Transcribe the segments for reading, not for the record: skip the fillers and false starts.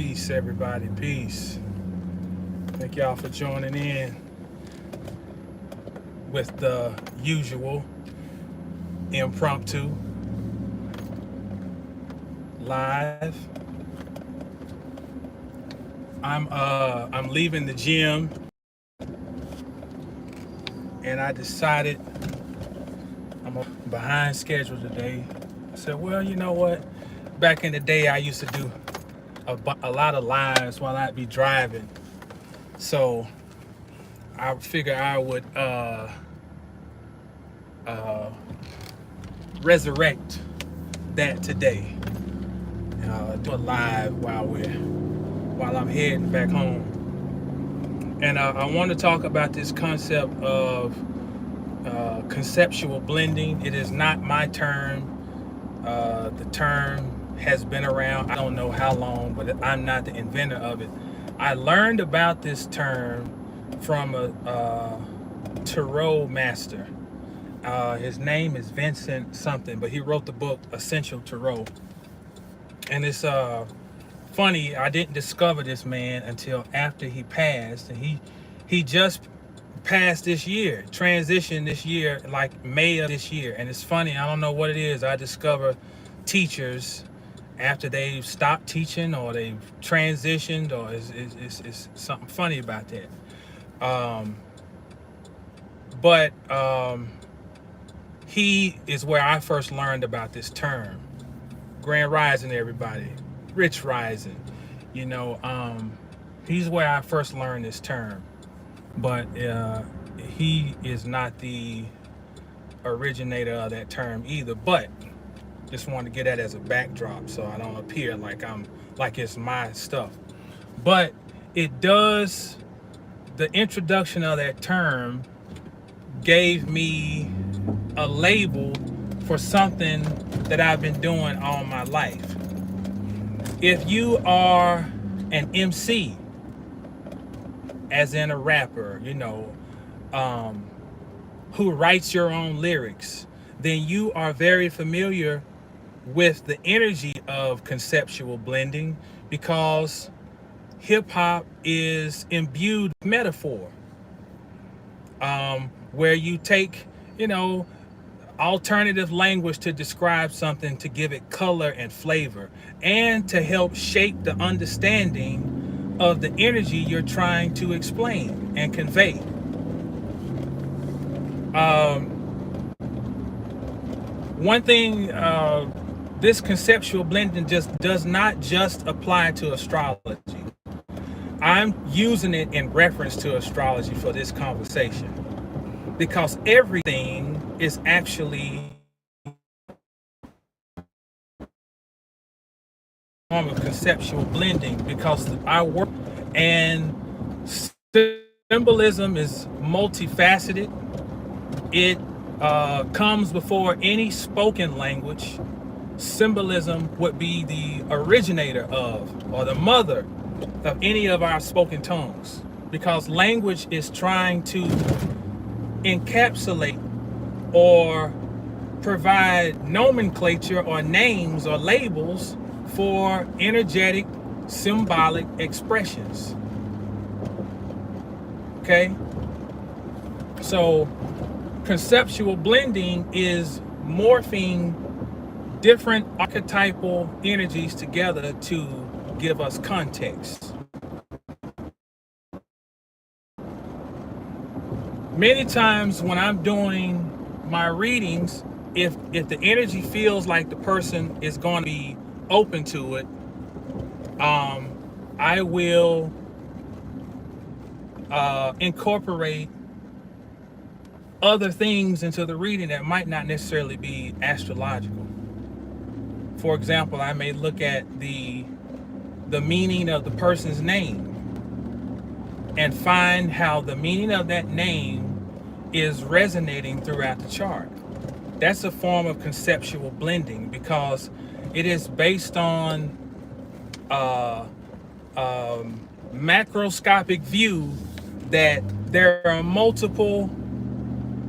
Peace, everybody. Peace. Thank y'all for joining in with the usual impromptu live. I'm leaving the gym, and I decided I'm behind schedule today. I said, well, you know what? Back in the day, I used to do a lot of lives while I'd be driving. So I figured I would resurrect that today. Do a live while I'm heading back home. And I want to talk about this concept of conceptual blending. It is not my term. The term has been around, I don't know how long, but I'm not the inventor of it. I learned about this term from a tarot master. His name is Vincent something, but he wrote the book Essential Tarot. And it's funny, I didn't discover this man until after he passed. And he just passed this year, transitioned this year, like May of this year. And it's funny, I don't know what it is. I discover teachers after they've stopped teaching or they've transitioned, or it's something funny about that. But he is where I first learned about this term. Grand Rising, everybody. Rich Rising. He's where I first learned this term. But he is not the originator of that term either. But just wanted to get that as a backdrop so I don't appear like it's my stuff. But it does, the introduction of that term gave me a label for something that I've been doing all my life. If you are an MC, as in a rapper, who writes your own lyrics, then you are very familiar with the energy of conceptual blending, because hip-hop is imbued with metaphor, where you take alternative language to describe something, to give it color and flavor, and to help shape the understanding of the energy you're trying to explain and convey. One thing, this conceptual blending just does not just apply to astrology. I'm using it in reference to astrology for this conversation, because everything is actually a form of conceptual blending, because our work and symbolism is multifaceted. It comes before any spoken language. Symbolism would be the originator of, or the mother of, any of our spoken tongues, because language is trying to encapsulate or provide nomenclature or names or labels for energetic, symbolic expressions. Okay? So conceptual blending is morphing different archetypal energies together to give us context. Many times when I'm doing my readings, if the energy feels like the person is going to be open to it, I will incorporate other things into the reading that might not necessarily be astrological. For example, I may look at the meaning of the person's name and find how the meaning of that name is resonating throughout the chart. That's a form of conceptual blending, because it is based on macroscopic view that there are multiple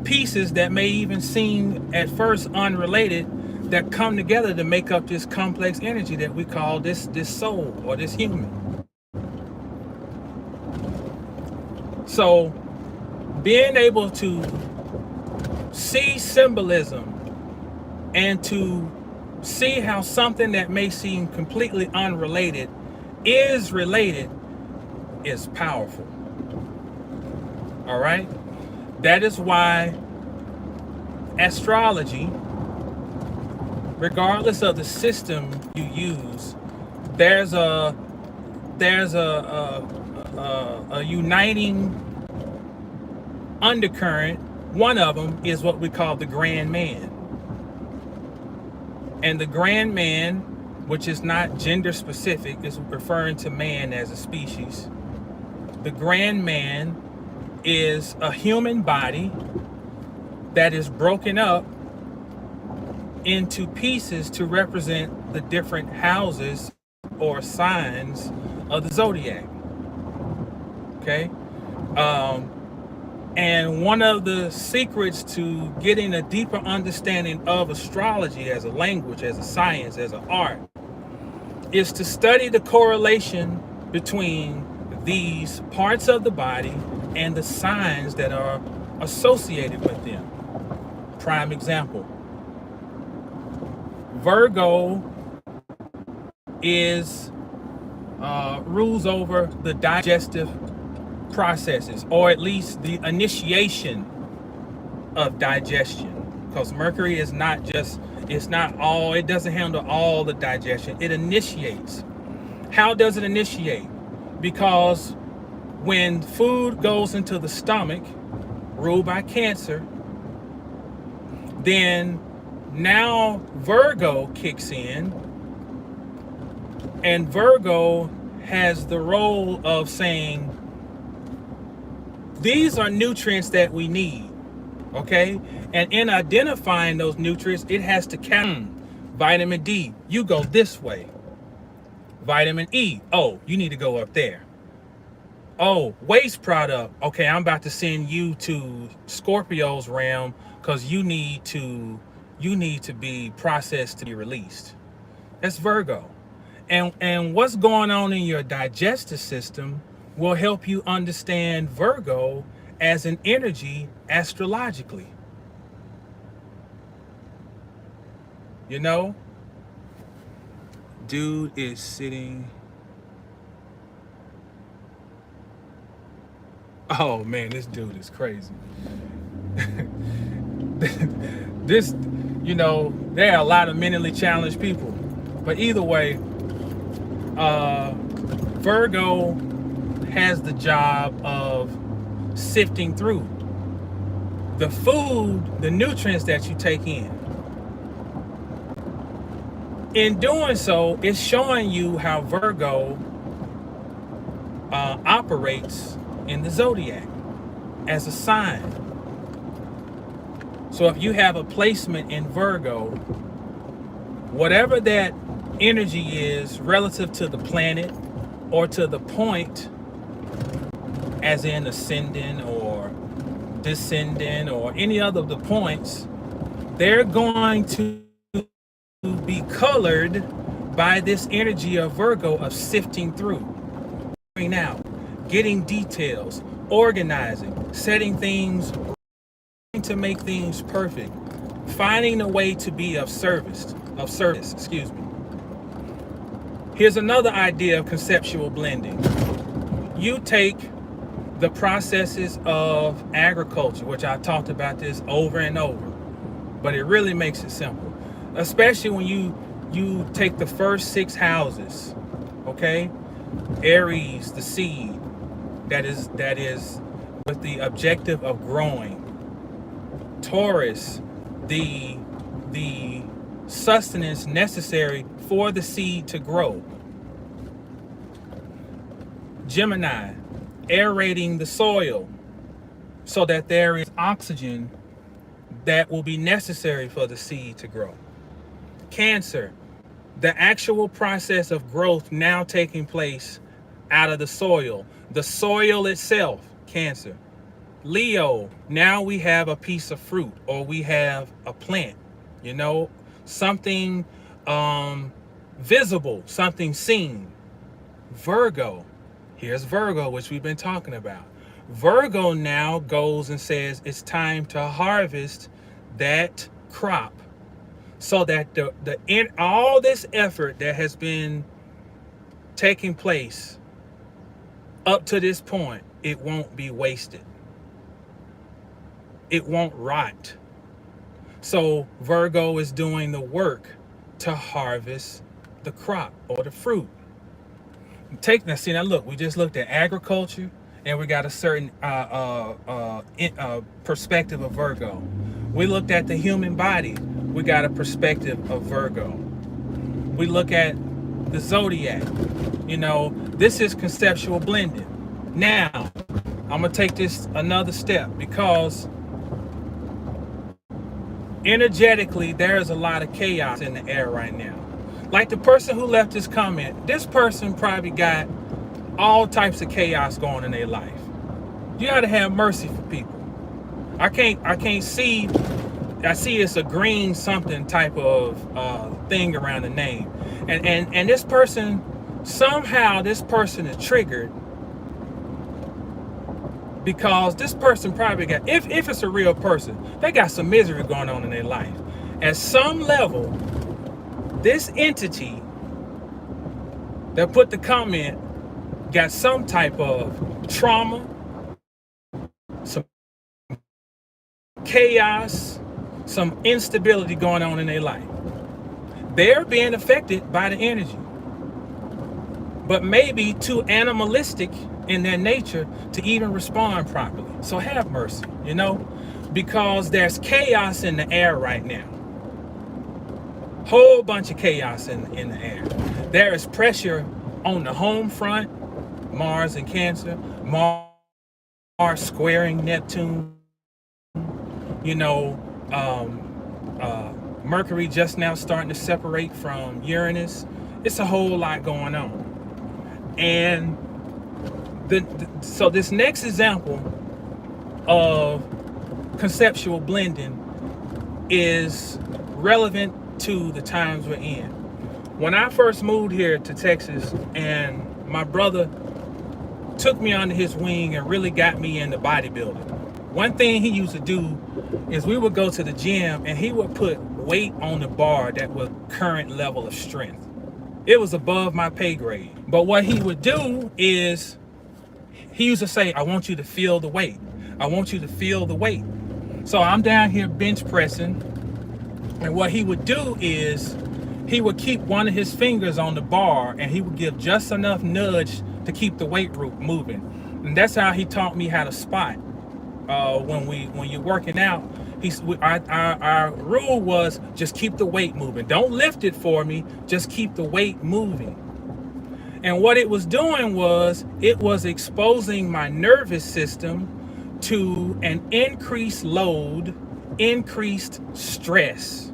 pieces that may even seem at first unrelated that come together to make up this complex energy that we call this soul or this human. So being able to see symbolism and to see how something that may seem completely unrelated is related is powerful. All right? That is why astrology, regardless of the system you use, there's a uniting undercurrent. One of them is what we call the grand man. And the grand man, which is not gender specific, is referring to man as a species. The grand man is a human body that is broken up into pieces to represent the different houses or signs of the zodiac. Okay? And one of the secrets to getting a deeper understanding of astrology as a language, as a science, as an art, is to study the correlation between these parts of the body and the signs that are associated with them. Prime example. Virgo is rules over the digestive processes, or at least the initiation of digestion, because Mercury is not just, it doesn't handle all the digestion. It initiates. How does it initiate? Because when food goes into the stomach, ruled by Cancer, then now Virgo kicks in, and Virgo has the role of saying, these are nutrients that we need, okay? And in identifying those nutrients, it has to count. Vitamin D, you go this way. Vitamin E, oh, you need to go up there. Oh, waste product, okay, I'm about to send you to Scorpio's realm because you need to be processed to be released. That's Virgo. And what's going on in your digestive system will help you understand Virgo as an energy astrologically. You know, dude is sitting. Oh man, this dude is crazy. This, you know, there are a lot of mentally challenged people, but either way, Virgo has the job of sifting through the food, the nutrients that you take in. In doing so, it's showing you how Virgo operates in the zodiac as a sign. So if you have a placement in Virgo, whatever that energy is relative to the planet or to the point, as in ascending or descending or any other of the points, they're going to be colored by this energy of Virgo of sifting through, figuring out, getting details, organizing, setting things, to make things perfect, finding a way to be of service, excuse me. Here's another idea of conceptual blending. You take the processes of agriculture, which I talked about this over and over, but it really makes it simple, especially when you take the first 6 houses, okay? Aries, the seed, that is with the objective of growing. Taurus, the sustenance necessary for the seed to grow. Gemini, aerating the soil so that there is oxygen that will be necessary for the seed to grow. Cancer, the actual process of growth now taking place out of the soil itself, Cancer. Leo, now we have a piece of fruit or we have a plant, you know. something visible, something seen. Virgo, here's Virgo, which we've been talking about. Virgo now goes and says it's time to harvest that crop, so that in all this effort that has been taking place up to this point, it won't be wasted. It won't rot. So Virgo is doing the work to harvest the crop or the fruit. Now look, we just looked at agriculture, and we got a certain perspective of Virgo. We looked at the human body, we got a perspective of Virgo. We look at the zodiac. This is conceptual blending. Now, I'm gonna take this another step, because energetically there's a lot of chaos in the air right now. Like the person who left this comment, this person probably got all types of chaos going in their life. You gotta have mercy for people. I can't see. I see it's a green something type of thing around the name, and this person, somehow this person is triggered, because this person probably got, if it's a real person, they got some misery going on in their life. At some level, this entity that put the comment got some type of trauma, some chaos, some instability going on in their life. They're being affected by the energy, but maybe too animalistic in their nature to even respond properly. So have mercy, because there's chaos in the air right now. Whole bunch of chaos in the air. There is pressure on the home front, Mars and Cancer, Mars squaring Neptune, Mercury just now starting to separate from Uranus. It's a whole lot going on. And so this next example of conceptual blending is relevant to the times we're in. When I first moved here to Texas, and my brother took me under his wing and really got me into bodybuilding, one thing he used to do is we would go to the gym and he would put weight on the bar that was current level of strength. It was above my pay grade. But what he would do is he used to say, I want you to feel the weight. I want you to feel the weight. So I'm down here bench pressing, and what he would do is he would keep one of his fingers on the bar, and he would give just enough nudge to keep the weight moving. And that's how he taught me how to spot. When you're working out, our rule was just keep the weight moving. Don't lift it for me, just keep the weight moving. And what it was doing was it was exposing my nervous system to an increased load, increased stress.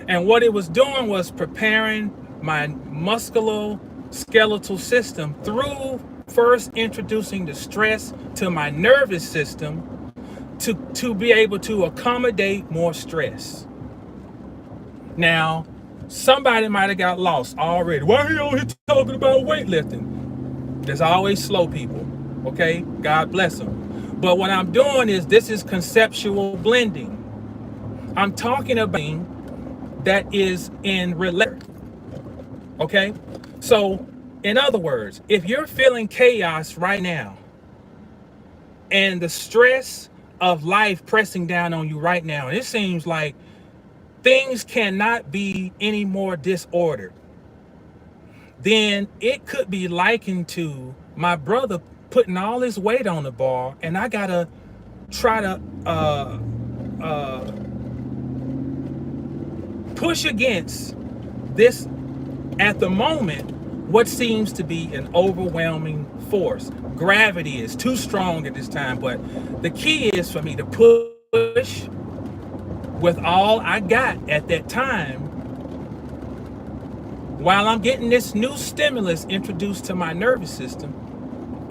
And what it was doing was preparing my musculoskeletal system through first introducing the stress to my nervous system to be able to accommodate more stress. Now, somebody might have got lost already. Why are you on here talking about weightlifting? There's always slow people, okay? God bless them. But what I'm doing is, this is conceptual blending. I'm talking about that is in relation, okay? So, in other words, if you're feeling chaos right now, and the stress of life pressing down on you right now, and it seems like things cannot be any more disordered, then it could be likened to my brother putting all his weight on the bar, and I gotta try to push against this, at the moment, what seems to be an overwhelming force. Gravity is too strong at this time, but the key is for me to push with all I got at that time, while I'm getting this new stimulus introduced to my nervous system,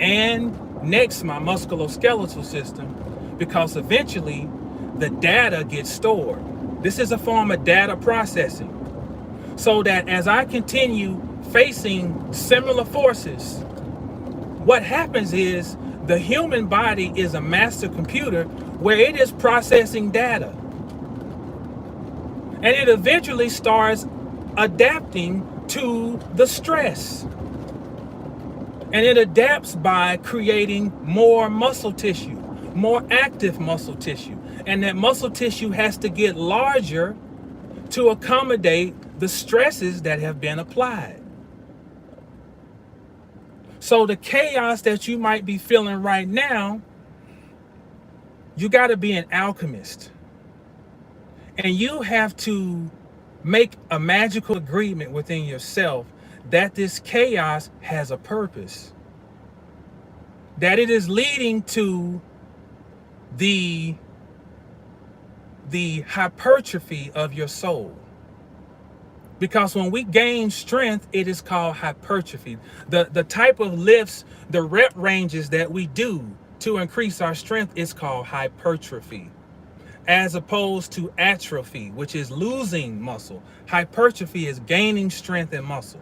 and next my musculoskeletal system, because eventually the data gets stored. This is a form of data processing. So that as I continue facing similar forces, what happens is the human body is a master computer where it is processing data. And it eventually starts adapting to the stress. And it adapts by creating more muscle tissue, more active muscle tissue. And that muscle tissue has to get larger to accommodate the stresses that have been applied. So the chaos that you might be feeling right now, you got to be an alchemist. And you have to make a magical agreement within yourself that this chaos has a purpose. That it is leading to the hypertrophy of your soul. Because when we gain strength, it is called hypertrophy. The type of lifts, the rep ranges that we do to increase our strength is called hypertrophy, as opposed to atrophy, which is losing muscle. Hypertrophy is gaining strength and muscle.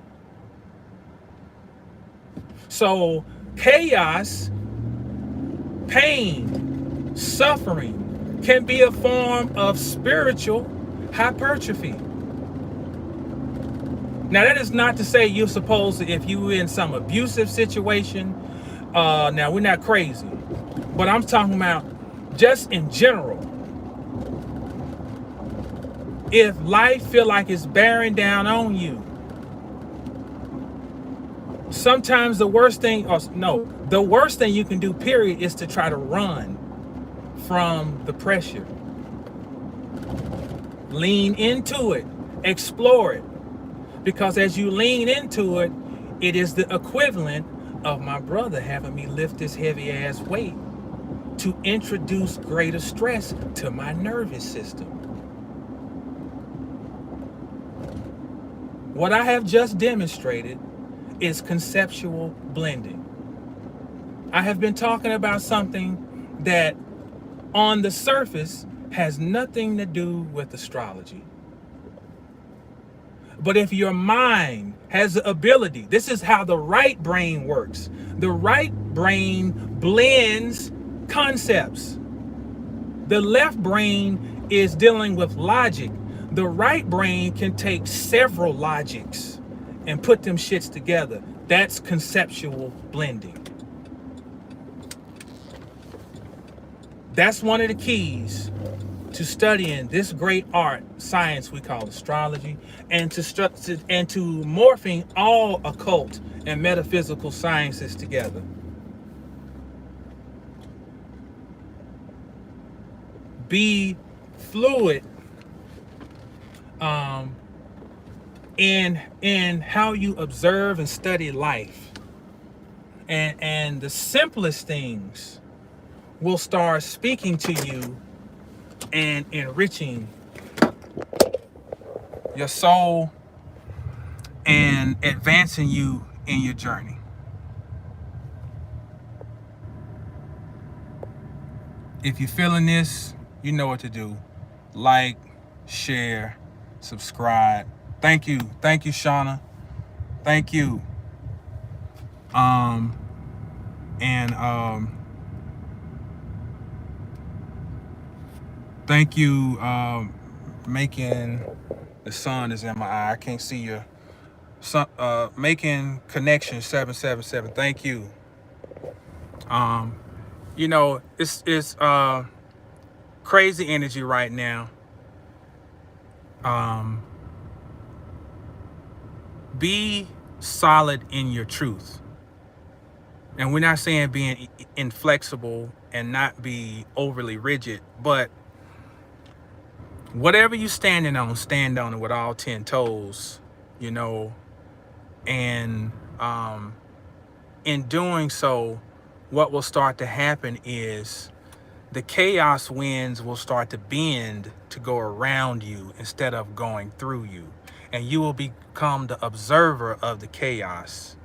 So chaos, pain, suffering can be a form of spiritual hypertrophy. Now, that is not to say you're supposed to, if you're in some abusive situation, now we're not crazy, but I'm talking about just in general. If life feel like it's bearing down on you, sometimes the worst thing you can do, period, is to try to run from the pressure. Lean into it, explore it. Because as you lean into it, it is the equivalent of my brother having me lift this heavy ass weight to introduce greater stress to my nervous system. What I have just demonstrated is conceptual blending. I have been talking about something that on the surface has nothing to do with astrology. But if your mind has the ability, this is how the right brain works. The right brain blends concepts. The left brain is dealing with logic. The right brain can take several logics and put them shits together. That's conceptual blending. That's one of the keys to studying this great art, science we call astrology, and to morphing all occult and metaphysical sciences together. Be fluid in how you observe and study life, and the simplest things will start speaking to you and enriching your soul and advancing you in your journey. If you're feeling this, you know what to do. Like, share, subscribe. Thank you, Shauna. Thank you. Thank you, making the sun is in my eye. I can't see your sun, making connection 777. Thank you. You know, it's crazy energy right now. Be solid in your truth. And we're not saying being inflexible and not be overly rigid, but whatever you're standing on, stand on it with all 10 toes, you know, and in doing so, what will start to happen is the chaos winds will start to bend to go around you instead of going through you. And you will become the observer of the chaos.